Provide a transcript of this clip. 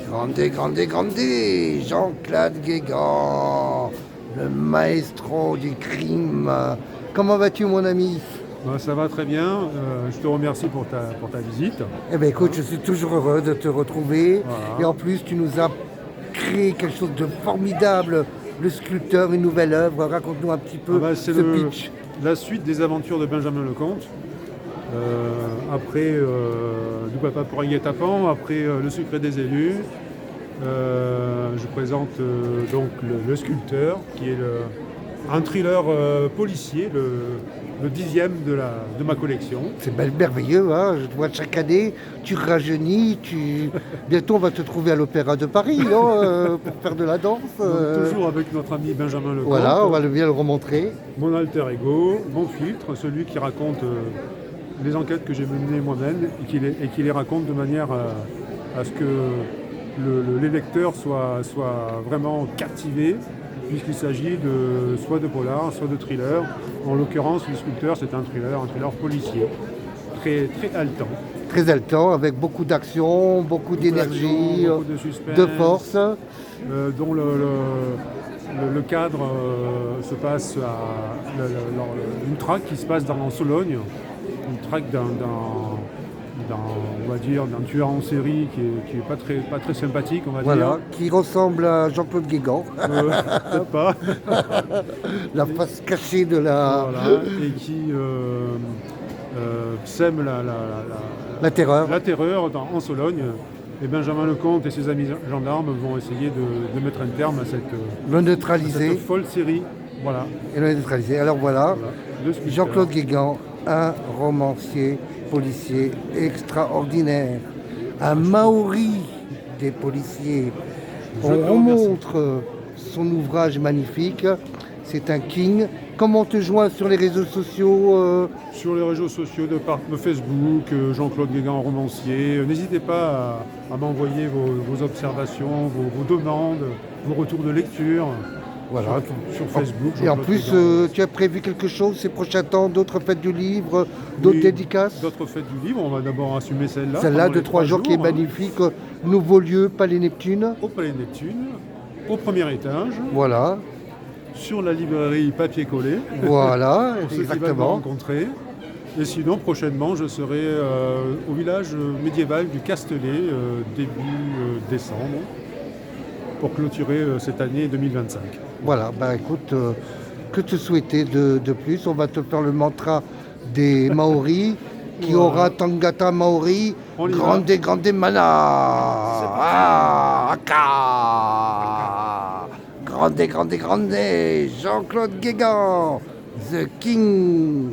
Grande, Jean-Claude Guégan, le maestro du crime. Comment vas-tu, mon ami? Ça va très bien, je te remercie pour ta visite. Eh bien, écoute, je suis toujours heureux de te retrouver. Voilà. Et en plus, tu nous as créé quelque chose de formidable, le sculpteur, une nouvelle œuvre. Raconte-nous un petit peu C'est ce pitch. la suite des aventures de Benjamin Lecomte. Après Du papa pour un guet-apens, après Le secret des élus. Je présente donc le sculpteur, qui est un thriller policier, le 10e de ma collection. C'est merveilleux, hein. Je te vois chaque année, tu rajeunis, bientôt on va te trouver à l'Opéra de Paris, non, pour faire de la danse. Donc, toujours avec notre ami Benjamin Lecomte. Voilà, on va bien le remontrer. Mon alter ego, mon filtre, celui qui raconte les enquêtes que j'ai menées moi-même et qui les raconte de manière à ce que les lecteurs soient vraiment captivés, puisqu'il s'agit soit de polar, soit de thriller. En l'occurrence, le sculpteur, c'est un thriller policier, très, très haletant. Très haletant, avec beaucoup d'action, beaucoup d'énergie, beaucoup de suspense, de force. Dont le cadre se passe à une traque qui se passe en Sologne, une traque d'un tueur en série qui est pas très sympathique, on va dire. Qui ressemble à Jean-Claude Guégan. Peut-être pas. La face cachée de la... Voilà, et qui sème la terreur. En Sologne. Et Benjamin Lecomte et ses amis gendarmes vont essayer de mettre un terme à cette folle série. Voilà. Et le neutraliser. Alors voilà. Jean-Claude Guégan, un romancier policier extraordinaire, un Maori des policiers. On remontre son ouvrage magnifique. C'est un king. Comment on te joint sur les réseaux sociaux Sur les réseaux sociaux de Facebook, Jean-Claude Guégan romancier. N'hésitez pas à m'envoyer vos observations, vos demandes, vos retours de lecture. Voilà. Sur Facebook. Et en plus, tu as prévu quelque chose ces prochains temps, d'autres fêtes du livre, d'autres dédicaces? D'autres fêtes du livre, on va d'abord assumer celle-là. Celle-là de 3 jours qui est magnifique. Nouveau lieu, Palais Neptune. Au Palais Neptune, au premier étage. Voilà. Sur la librairie Papier Collé. Voilà, pour ceux qui veulent me rencontrer. Et sinon, prochainement, je serai au village médiéval du Castellet, début décembre, pour clôturer cette année 2025. Voilà, écoute, que te souhaiter de plus? On va te faire le mantra des Maoris, qui aura Tangata Maori, grande mana. Grande, Jean-Claude Guégan, The King.